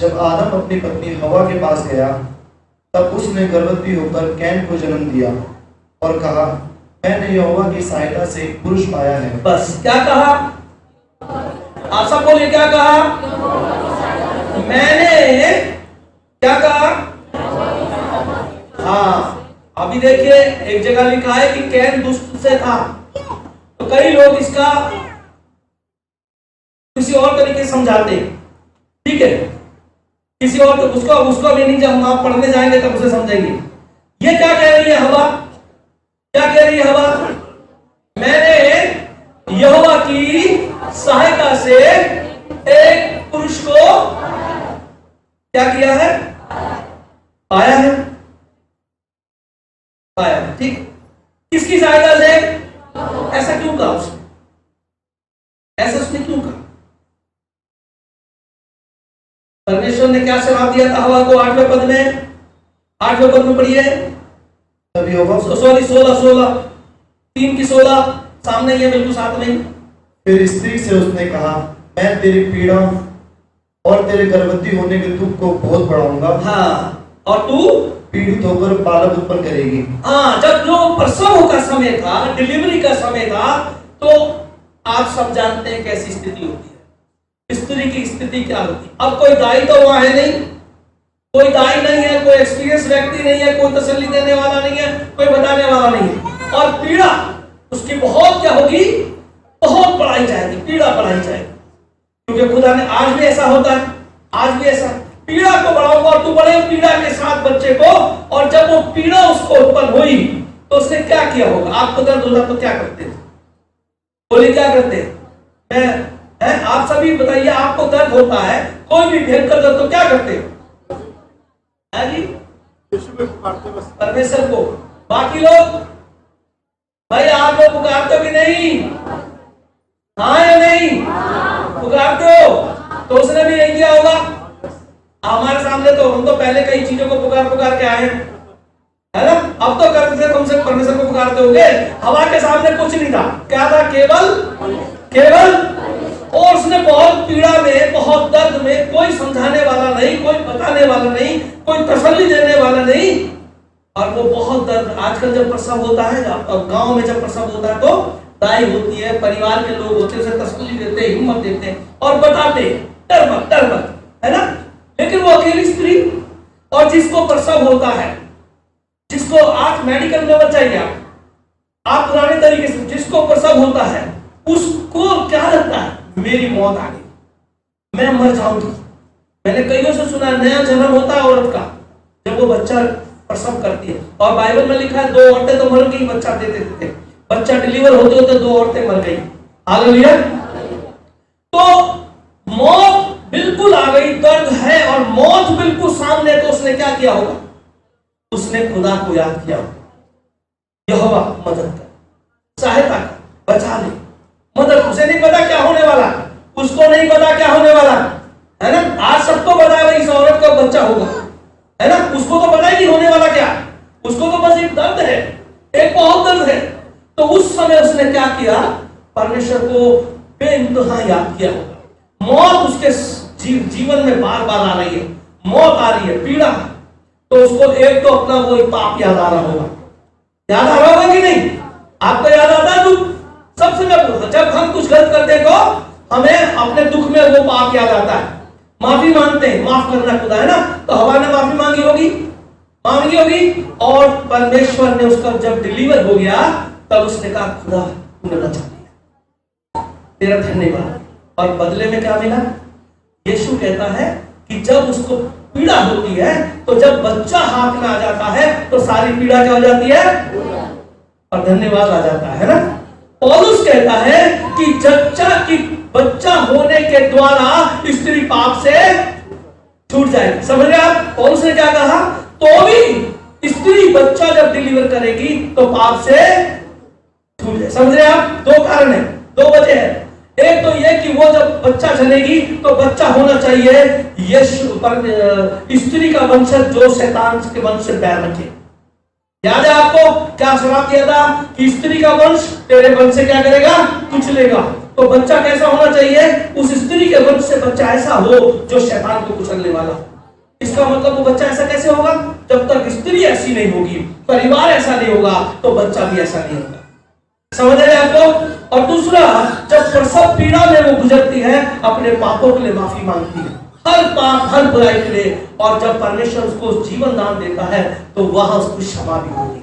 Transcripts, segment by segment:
जब आदम अपनी पत्नी हवा के पास गया तब उसने गर्भवती होकर कैन को जन्म दिया और कहा, मैंने यहोवा की सहायता से एक पुरुष पाया है। बस क्या कहा? आप सब बोलिए, क्या कहा? मैंने क्या कहा? हाँ, अभी देखिए एक जगह लिखा है कि कैन दुष्ट से था, तो कई लोग इसका किसी और तरीके से समझाते हैं, ठीक है, किसी और तो उसको भी नहीं, जब हम आप पढ़ने जाएंगे तब उसे समझेंगे। ये क्या कह रही है हवा? क्या कह रही है हवा? मैंने यहोवा की सहायता से एक पुरुष को क्या किया है? पाया है, पाया है, ठीक। किसकी सहायता से? ऐसा क्यों कहा उसने? ऐसा उसने क्यों कहा? परमेश्वर ने क्या श्राप दिया था हवा को? 8वें पद में, 8वें पद में पढ़िए। तभी यहोवा, सॉरी 16 3 की 16 सामने ही है, बिल्कुल साथ में। फिर स्त्री से उसने कहा, मैं तेरी पीड़ा और तेरे गर्भवती होने के दुख को बहुत बढ़ाऊंगा। हाँ, और तू पीड़ित होकर बालक उत्पन्न करेगी। हाँ, जब जो प्रसव का समय था, डिलीवरी का समय था, तो आप सब जानते हैं कैसी स्थिति होती है, स्त्री की स्थिति क्या होती है। अब कोई दाई तो वहां है नहीं, कोई दाई नहीं है, कोई एक्सपीरियंस व्यक्ति नहीं है, कोई तसल्ली देने वाला नहीं है, कोई बताने वाला नहीं है, और पीड़ा उसकी बहुत क्या होगी? बहुत बढ़ाई जाएगी, पीड़ा बढ़ाई जाएगी, क्योंकि खुदा ने, आज भी ऐसा होता है, आज भी ऐसा, पीड़ा को बढ़ाऊंगा और तू बड़े पीड़ा के साथ बच्चे को। और जब वो पीड़ा उसको उत्पन्न हुई तो उसने क्या किया होगा? आपको दर्द होता तो क्या करते थे? बोलिए, क्या करते? मैं आप सभी बताइए, आपको दर्द होता है, कोई भी भयंकर दर्द, तो क्या करते है जी? परमेश्वर को। बाकी लोग, भाई आप लोग पुकारते हो कि नहीं? हाँ या नहीं? पुकारते हो? तो उसने भी यही किया होगा हमारे सामने। तो हम तो पहले कई चीजों को पुकार के आए हैं, है ना? अब तो कम से परमेश्वर को पुकारते होंगे। हवा के सामने कुछ नहीं था, क्या था? केवल और उसने बहुत पीड़ा में, बहुत दर्द में, कोई समझाने वाला नहीं, कोई बताने वाला नहीं, कोई तसल्ली देने वाला नहीं, और वो बहुत दर्द। आजकल जब प्रसव होता है, गांव में जब प्रसव होता है, तो दाई होती है, परिवार के लोग होते हैं, उसे तसल्ली देते, हिम्मत देते हैं और बताते, डर मत, है ना? लेकिन वो अकेली स्त्री, और जिसको प्रसव होता है, जिसको आज मेडिकल में बच्चा ही आप पुराने तरीके से, जिसको प्रसव होता है, उसको क्या लगता है? मेरी मौत आ गई, मैं मर जाऊंगी। मैंने कईयों से सुना, नया जन्म होता है औरत का, जब वो बच्चा प्रसव करती है, और बाइबल में लिखा है 2 औरतें तो मर गई बच्चा देते, बच्चा डिलीवर होते होते 2 औरतें मर गई। हालेलुया। तो मौत बिल्कुल आ गई, दर्द है और मौत बिल्कुल सामने, तो उसने क्या किया होगा? उसने खुदा को याद किया होगा, यहोवा मदद कर, सहायता कर, बचा ले, मदद। उसे नहीं पता क्या होने वाला, उसको नहीं पता क्या होने वाला, है ना? आज सबको पता है इस औरत का बच्चा होगा, है ना? उसको तो पता ही नहीं होने वाला क्या, उसको तो बस एक दर्द है, एक बहुत दर्द है। तो उस समय उसने क्या किया? परमेश्वर को बेइंतहा याद किया होगा। मौत उसके जीवन में बार बार आ रही है, मौत आ रही है, पीड़ा, तो उसको एक तो अपना वो पाप याद आ रहा होगा। याद आ रहा होगा कि नहीं? आपको याद आता है दुख? सबसे पहले जब हम कुछ गलत करते हैं तो हमें अपने दुख में वो पाप याद आता है, माफी मांगते हैं, माफ करना खुदा, है ना? तो हवा ने माफी मांगी होगी, और परमेश्वर ने उसका जब डिलीवर हो गया तब उसने कहा, खुदा तूने बचा लिया, तेरा धन्यवाद। और बदले में क्या मिला? यीशु कहता है कि जब उसको पीड़ा होती है, तो जब बच्चा हाथ में आ जाता है तो सारी पीड़ा क्या हो जाती है? और धन्यवाद आ जाता है ना? पौलुस कहता है कि बच्चा होने के द्वारा स्त्री पाप से छूट जाएगी। समझ रहे आप? पौलुस ने क्या कहा? तो भी स्त्री बच्चा जब डिलीवर करेगी तो पाप से छूट जाए। समझ रहे आप? 2 कारण है, 2 वजह है। एक तो ये कि वो जब बच्चा जनेगी तो बच्चा होना चाहिए यीशु पर, स्त्री का वंशज जो शैतान के वंश से बैर रखे। याद है आपको क्या श्राप दिया था कि स्त्री का वंश तेरे वंश से क्या करेगा? कुचलेगा। तो बच्चा कैसा होना चाहिए? उस स्त्री स्त्री के वंश से बच्चा ऐसा हो जो शैतान को कुचलने वाला। इसका मतलब वो बच्चा ऐसा कैसे होगा? जब तक स्त्री ऐसी नहीं होगी, परिवार ऐसा नहीं होगा, तो बच्चा भी ऐसा नहीं होगा। समझ रहे हैं आप लोग? और दूसरा, जब प्रसव पीड़ा में वो गुजरती है, अपने पापों के लिए माफी मांगती है, हर पाप हर बुराई के लिए, और जब परमेश्वर उसको जीवन दान देता है तो वहां उसको क्षमा भी होगी।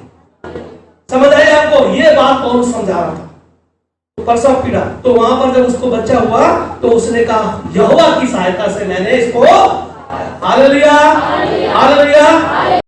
समझ रहे हैं आपको? ये बात पौलुस समझा रहा था। तो प्रसव पीड़ा, तो वहां पर जब उसको बच्चा हुआ तो उसने कहा यहोवा की सहायता से मैंने इसको, हालेलुया हालेलुया।